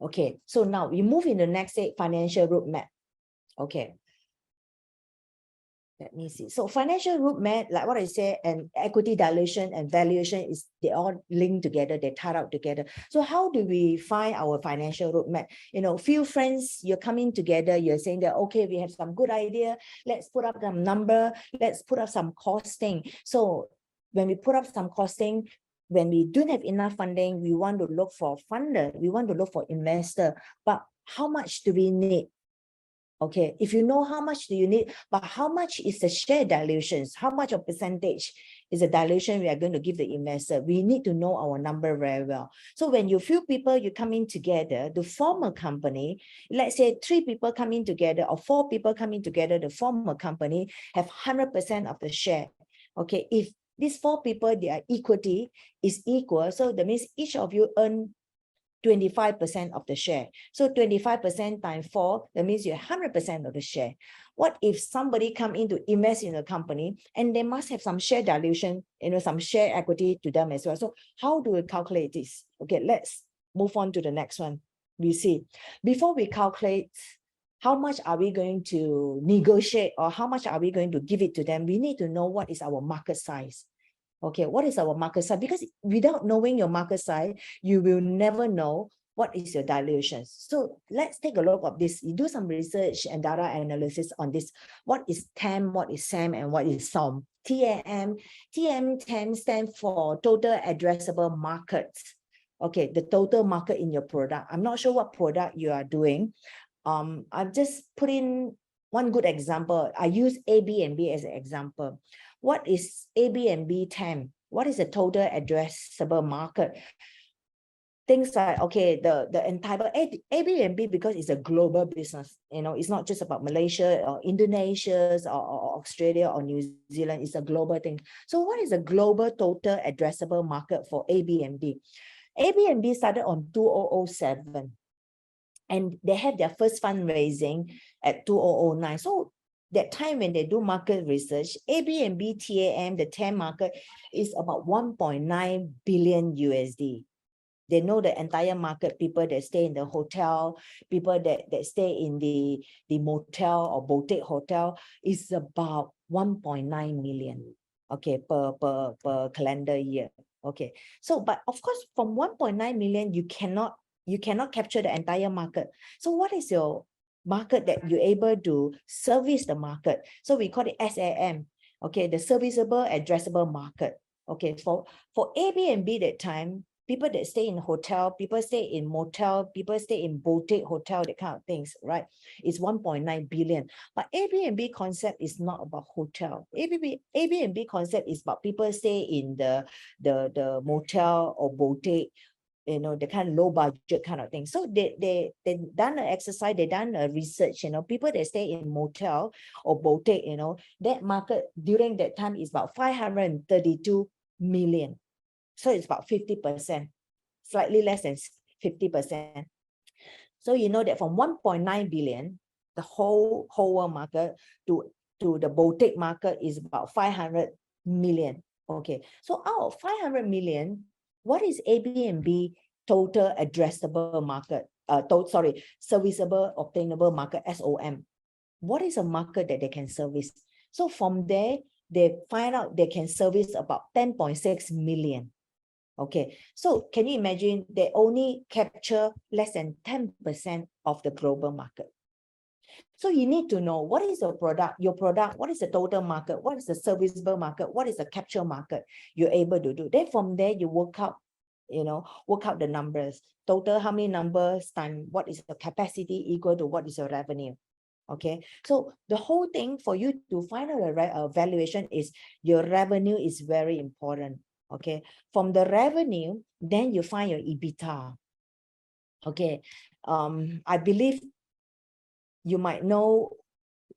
Okay, so now we move in the next stage, financial roadmap. Okay. Let me see. So financial roadmap, like what I said, and equity dilution and valuation is they all linked together, they tied up together. So how do we find our financial roadmap? You know, few friends, you're coming together, you're saying that, okay, we have some good idea, let's put up some number, let's put up some costing. So when we put up some costing, when we don't have enough funding, we want to look for funder, we want to look for investor, but how much do we need? Okay, if you know how much do you need, but how much is the share dilutions? How much of percentage is the dilution we are going to give the investor? We need to know our number very well. So when you few people, you come in together to form a company, let's say 3 people coming together or 4 people coming together to form a company, have 100% of the share. Okay, if these 4 people, their equity is equal, so that means each of you earn 25% of the share. So 25% times 4, that means you have 100% of the share. What if somebody come in to invest in a company and they must have some share dilution, you know, some share equity to them as well. So how do we calculate this? Okay, let's move on to the next one. We see, before we calculate how much are we going to negotiate or how much are we going to give it to them, we need to know what is our market size. Okay, what is our market size? Because without knowing your market size, you will never know what is your dilution. So let's take a look at this. You do some research and data analysis on this. What is TAM, what is SAM, and what is SOM? TAM stands for total addressable market. Okay, the total market in your product. I'm not sure what product you are doing. I've just put in one good example. I use Airbnb as an example. What is Airbnb TAM? What is the total addressable market? Things like, okay, the entire Airbnb, because it's a global business, you know, it's not just about Malaysia or Indonesia or Australia or New Zealand, it's a global thing. So what is the global total addressable market for Airbnb? Airbnb started on 2007. And they have their first fundraising at 2009. So that time when they do market research, Airbnb TAM, the TAM market, is about 1.9 billion USD. They know the entire market, people that stay in the hotel, people that stay in the motel or boutique hotel, is about 1.9 million, okay, per calendar year. Okay, so but of course from 1.9 million, you cannot capture the entire market. So what is your market that you're able to service the market? So we call it SAM, okay, the serviceable addressable market. Okay, for Airbnb that time, people that stay in hotel, people stay in motel, people stay in boutique hotel, that kind of things, right? It's 1.9 billion. But Airbnb concept is not about hotel. Airbnb concept is about people stay in the motel or boutique, you know, the kind of low budget kind of thing. So they done an exercise, they done a research, you know, people that stay in motel or boutique, you know, that market during that time is about 532 million. So it's about 50%, slightly less than 50%. So you know that from 1.9 billion, the whole world market to the boutique market is about 500 million. Okay, so out of 500 million, what is Airbnb total addressable market? Serviceable obtainable market, SOM. What is a market that they can service? So from there, they find out they can service about 10.6 million. Okay, so can you imagine they only capture less than 10% of the global market? So you need to know what is your product, what is the total market, what is the serviceable market, what is the capture market you're able to do. Then from there, you work out, you know, work out the numbers. Total, how many numbers times what is the capacity equal to what is your revenue. Okay, so the whole thing for you to find out a valuation is your revenue is very important. Okay, from the revenue, then you find your EBITDA. Okay, I believe you might know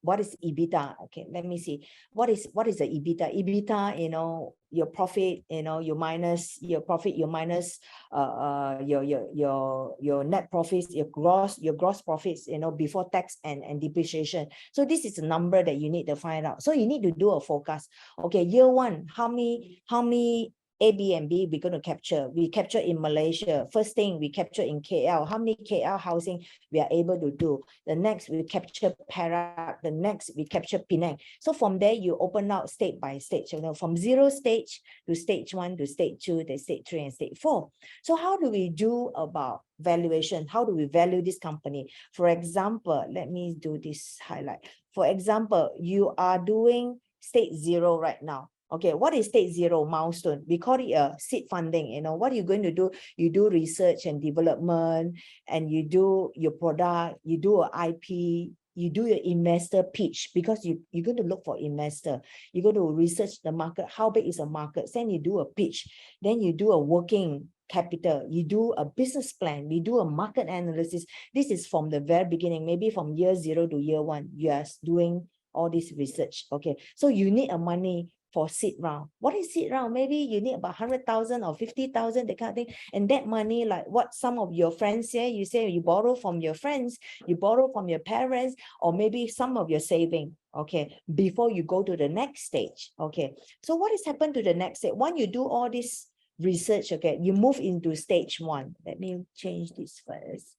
what is EBITDA. Okay, let me see. What is the EBITDA? EBITDA, you know, your profit, you know, you minus your profit, you minus your net profits, your gross profits, you know, before tax and depreciation. So this is a number that you need to find out. So you need to do a forecast. Okay, year one, how many A, B, and B, we're going to capture. We capture in Malaysia. First thing, we capture in KL. How many KL housing we are able to do? The next, we capture Perak. The next, we capture Penang. So from there, you open out state by state, from 0 stage to stage 1 to stage 2, to stage 3, and stage 4. So how do we do about valuation? How do we value this company? For example, let me do this highlight. For example, you are doing stage 0 right now. Okay, what is stage 0 milestone? We call it a seed funding. What are you going to do? You do research and development, and you do your product, you do an IP, you do your investor pitch, because you're going to look for investor. You're going to research the market. How big is the market? Then you do a pitch. Then you do a working capital. You do a business plan. We do a market analysis. This is from the very beginning, maybe from year 0 to year 1. You are doing all this research. Okay, so you need a money for seed round. What is seed round? Maybe you need about 100,000 or 50,000, that kind of thing. And that money, like what some of your friends say, you say you borrow from your friends, you borrow from your parents, or maybe some of your saving. Okay, before you go to the next stage. Okay, so what has happened to the next stage? When you do all this research, okay, you move into stage 1. Let me change this first.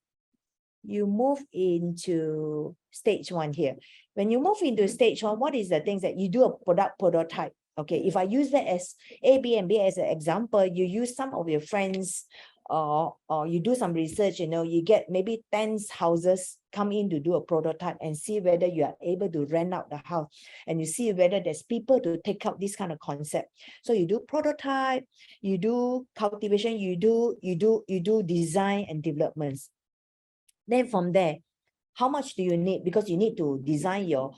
You move into stage 1 here. When you move into stage 1, what is the things that you do? A product prototype. Okay, if I use that as A, B, and B as an example, you use some of your friends, or you do some research, you get maybe 10 houses, come in to do a prototype and see whether you are able to rent out the house, and you see whether there's people to take up this kind of concept. So you do prototype, you do cultivation, you do design and developments. Then from there, how much do you need? Because you need to design your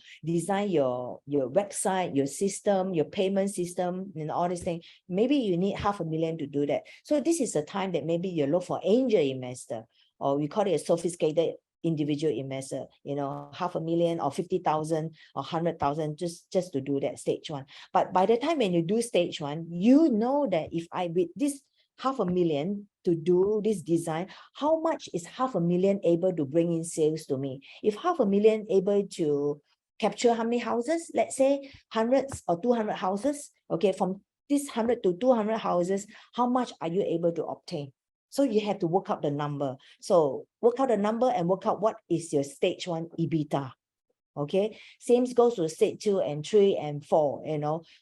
website, your system, your payment system, and all these things. Maybe you need $500,000 to do that. So this is the time that maybe you look for angel investor, or we call it a sophisticated individual investor, $500,000 or 50,000 or 100,000 just to do that stage 1. But by the time when you do stage 1, you know that if I with this $500,000 to do this design, how much is $500,000 able to bring in sales to me? If $500,000 able to capture how many houses? Let's say 100 or 200 houses. Okay, from this 100 to 200 houses, how much are you able to obtain? So you have to work out the number. So work out the number and work out what is your stage 1 EBITDA. Okay, same goes to stage 2 and 3 and 4,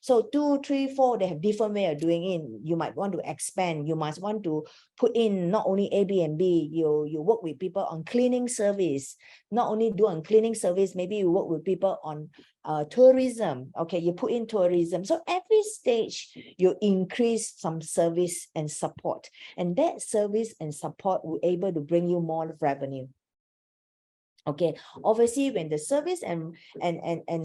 So 2, 3, 4, they have different way of doing it. You might want to expand. You must want to put in not only A, B, and B. You work with people on cleaning service. Not only do on cleaning service, maybe you work with people on tourism. Okay, you put in tourism. So every stage, you increase some service and support. And that service and support will be able to bring you more revenue. Okay, obviously, when the service and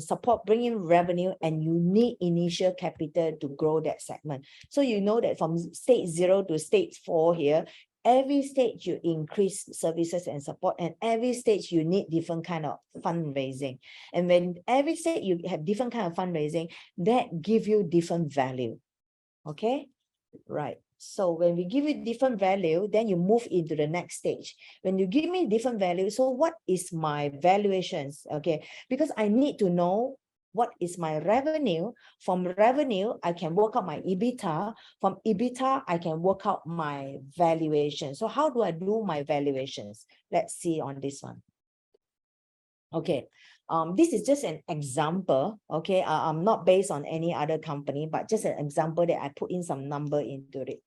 support bring in revenue, and you need initial capital to grow that segment. So you know that from stage 0 to stage 4 here, every stage you increase services and support, and every stage you need different kind of fundraising. And when every stage you have different kind of fundraising, that give you different value. Okay, right. So when we give you different value, then you move into the next stage. When you give me different value, so what is my valuations? Okay, because I need to know what is my revenue. From revenue, I can work out my EBITDA. From EBITDA, I can work out my valuation. So how do I do my valuations? Let's see on this one. Okay, this is just an example. Okay, I'm not based on any other company, but just an example that I put in some number into it.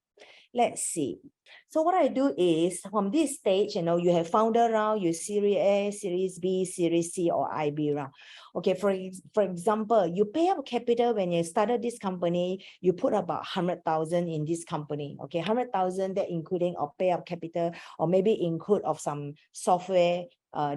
Let's see. So what I do is, from this stage, you have founder round, you Series A, Series B, Series C, or IB round. Okay, for example, you pay up capital when you started this company, you put about 100,000 in this company. Okay, 100,000 that including or pay up capital, or maybe include of some software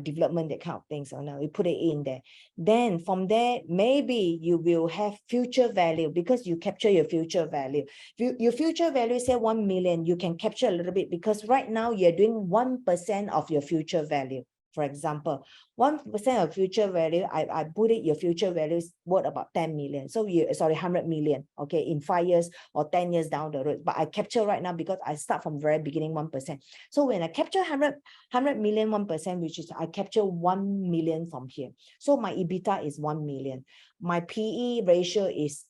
development, that kind of things. So now you put it in there. Then from there, maybe you will have future value, because you capture your future value. Your future value, say 1 million, you can capture a little bit, because right now you're doing 1% of your future value. For example, 1% of future value, I put it, your future value is worth about 10 million. So 100 million, okay, in 5 years or 10 years down the road. But I capture right now because I start from very beginning 1%. So when I capture 100 million, 1%, which is I capture 1 million from here. So my EBITDA is 1 million. My PE ratio is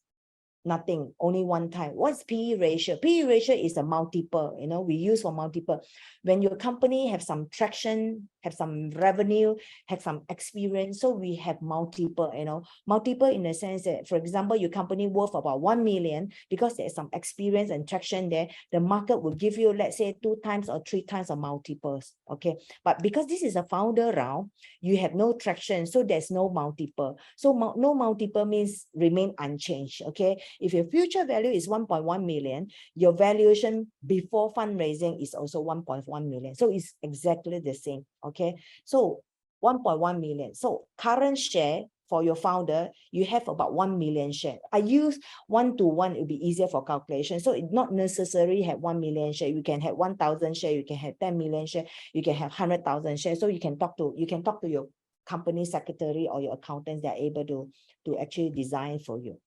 Nothing, only one time. What's PE ratio? PE ratio is a multiple, you know, we use for multiple. When your company have some traction, have some revenue, have some experience, so we have multiple, you know, multiple in the sense that, for example, your company worth about 1 million, because there's some experience and traction there, the market will give you, let's say, 2 times or 3 times of multiples, okay? But because this is a founder round, you have no traction, so there's no multiple. So no multiple means remain unchanged, okay? If your future value is 1.1 million, your valuation before fundraising is also 1.1 million. So it's exactly the same, okay? So 1.1 million. So current share for your founder, you have about 1 million share. I use 1-to-1, it will be easier for calculation. So it not necessarily have 1 million share. You can have 1,000 share, you can have 10 million share, you can have 100,000 shares. So you can talk to your company secretary or your accountants that are able to actually design for you.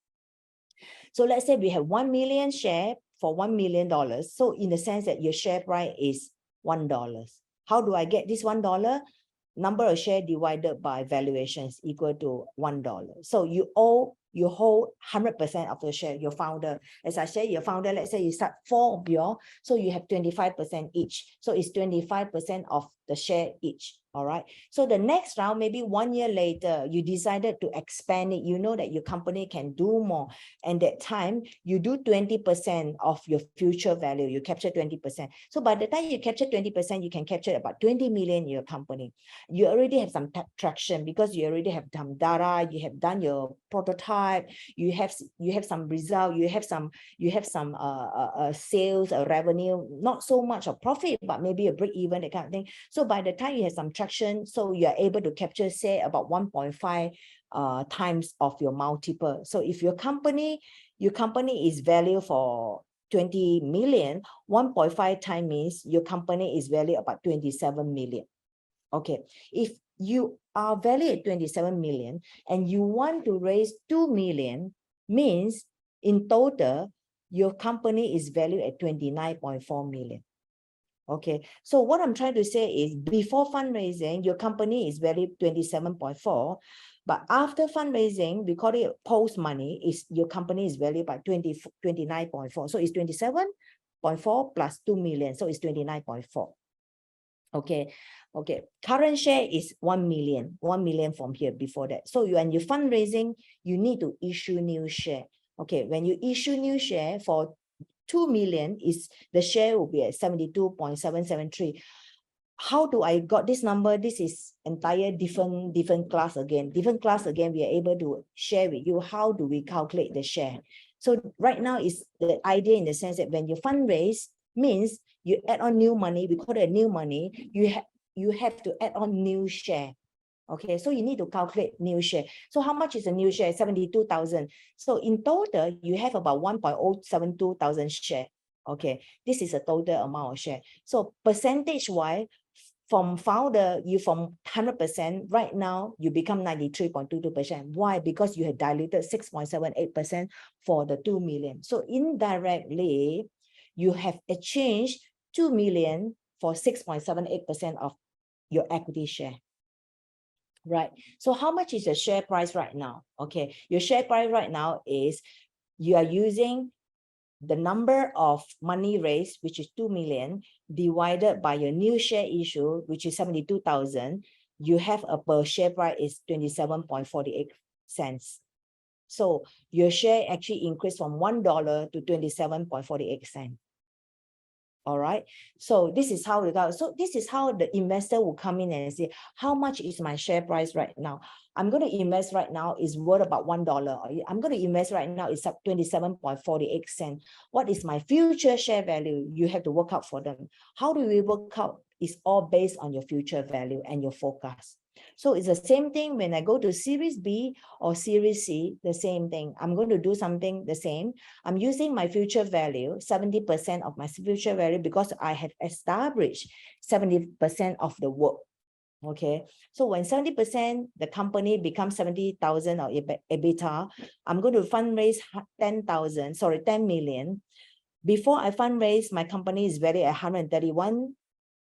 So let's say we have 1 million share for $1 million. So in the sense that your share price is $1. How do I get this $1? Number of share divided by valuation is equal to $1. So you hold 100% of the share, your founder. As I say, your founder, let's say you start 4 of your, so you have 25% each. So it's 25% of the share each. All right. So the next round, maybe 1 year later, you decided to expand it. You know that your company can do more. And that time, you do 20% of your future value. You capture 20%. So by the time you capture 20%, you can capture about 20 million in your company. You already have some traction because you already have done data. You have done your prototype. You have some result. You have some sales or revenue. Not so much of profit, but maybe a break even, that kind of thing. So by the time you have some traction, so you are able to capture, say, about 1.5 times of your multiple. So if your company is valued for 20 million, 1.5 times means your company is valued about 27 million. Okay, if you are valued at 27 million and you want to raise 2 million, means in total, your company is valued at 29.4 million. Okay, so what I'm trying to say is before fundraising, your company is valued 27.4, but after fundraising, we call it post money, is your company is valued by 29.4. So it's 27.4 plus 2 million, so it's 29.4. Okay, current share is 1 million from here before that. So when you're fundraising, you need to issue new share. Okay, when you issue new share for 2 million, is the share will be at 72.773. How do I got this number? This is entire different class again. Different class again, we are able to share with you how do we calculate the share. So right now is the idea in the sense that when you fundraise, means you add on new money, we call it new money, you have to add on new share. Okay, so you need to calculate new share. So how much is a new share? 72,000. So in total, you have about 1.072 thousand share. Okay, this is a total amount of share. So percentage-wise, from founder, you from 100%, right now, you become 93.22%. Why? Because you have diluted 6.78% for the 2 million. So indirectly, you have exchanged 2 million for 6.78% of your equity share. Right. So how much is your share price right now? Okay, your share price right now is you are using the number of money raised, which is 2 million, divided by your new share issue, which is 72,000. You have a per share price is 27.48 cents. So your share actually increased from $1 to 27.48 cents. All right. So this is how it goes. So this is how the investor will come in and say, how much is my share price right now? I'm going to invest right now is worth about $1. I'm going to invest right now is up 27.48 cents. What is my future share value? You have to work out for them. How do we work out? It's all based on your future value and your forecast. So it's the same thing when I go to Series B or Series C, the same thing. I'm going to do something the same. I'm using my future value, 70% of my future value, because I have established 70% of the work. Okay, so when 70%, the company becomes 70,000 or EBITDA, I'm going to fundraise 10 million. Before I fundraise, my company is valued at 131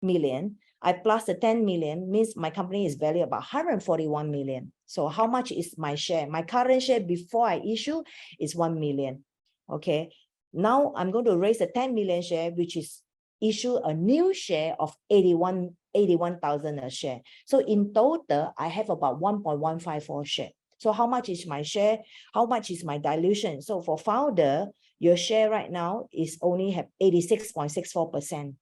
million. I plus the 10 million means my company is valued about 141 million. So how much is my share? My current share before I issue is 1 million. Okay. Now I'm going to raise a 10 million share, which is issue a new share of 81,000 a share. So in total, I have about 1.154 share. So how much is my share? How much is my dilution? So for founder, your share right now is only have 86.64%.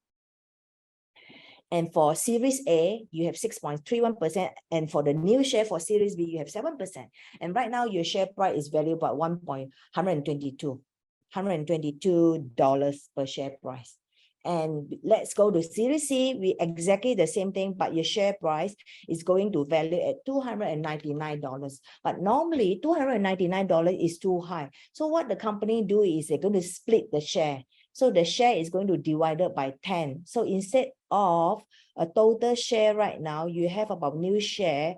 And for Series A, you have 6.31%. And for the new share for Series B, you have 7%. And right now, your share price is valued about $122 per share price. And let's go to Series C. We exactly the same thing, but your share price is going to value at $299. But normally, $299 is too high. So what the company do is they're going to split the share. So the share is going to divide it by 10. So instead of a total share right now, you have about new share,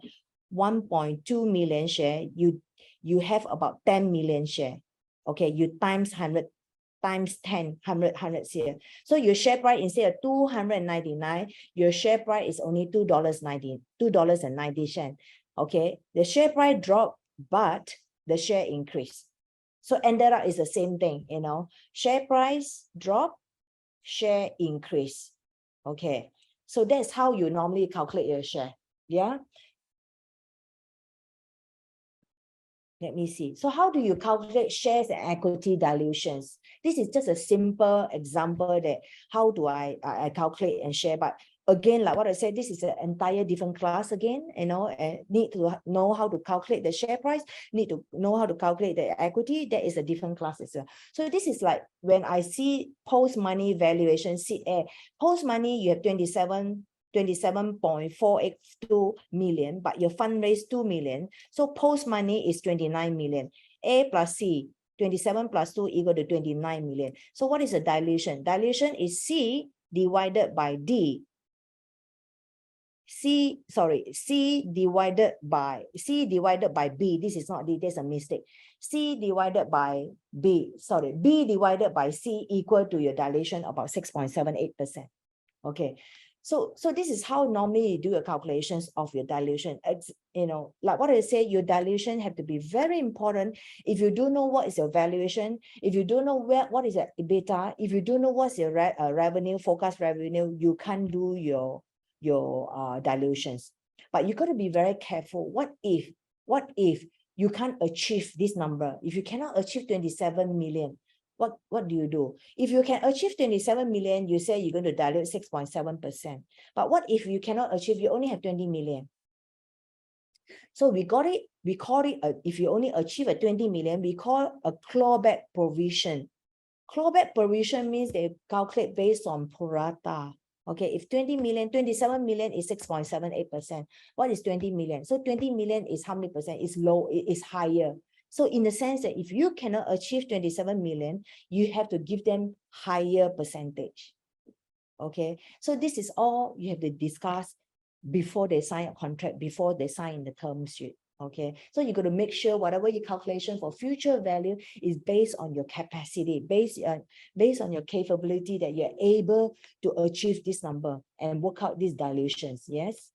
1.2 million share, you have about 10 million share. Okay, you times 100 times 10, 100 here. So your share price instead of 299, your share price is only $2.90. Okay, the share price dropped, but the share increased. So ended up is the same thing, you know, share price drop, share increase. Okay, so that's how you normally calculate your share. Yeah. Let me see. So how do you calculate shares and equity dilutions? This is just a simple example that how do I calculate and share. But again, like what I said, this is an entire different class again, you know, and need to know how to calculate the share price, need to know how to calculate the equity. That is a different class as well. So this is like when I see post-money valuation, post-money, you have 27.482 million, but your fundraise 2 million. So post money is 29 million. A plus C, 27 plus 2 equal to 29 million. So what is the dilution? Dilution is C divided by D. C divided by B. This is not D, there's a mistake. C divided by B, B divided by C equal to your dilution about 6.78%. Okay. So this is how normally you do your calculations of your dilution. It's, you know, like what I say, your dilution have to be very important. If you don't know what is your valuation, if you don't know what is your EBITDA, if you don't know what's your revenue, forecast revenue, you can't do your dilutions. But you got to be very careful. What if you can't achieve this number? If you cannot achieve 27 million, what do you do? If you can achieve 27 million, you say you're going to dilute 6.7%. But what if you cannot achieve, you only have 20 million? So we call it, if you only achieve a 20 million, we call a clawback provision. Clawback provision means they calculate based on pro rata. Okay, if 27 million is 6.78%. What is 20 million? So 20 million is how many percent? It's low, it's higher. So in the sense that if you cannot achieve 27 million, you have to give them higher percentage. Okay, so this is all you have to discuss before they sign a contract, before they sign the term sheet. Okay, so you got to make sure whatever your calculation for future value is based on your capacity, based on your capability that you're able to achieve this number and work out these dilutions. Yes.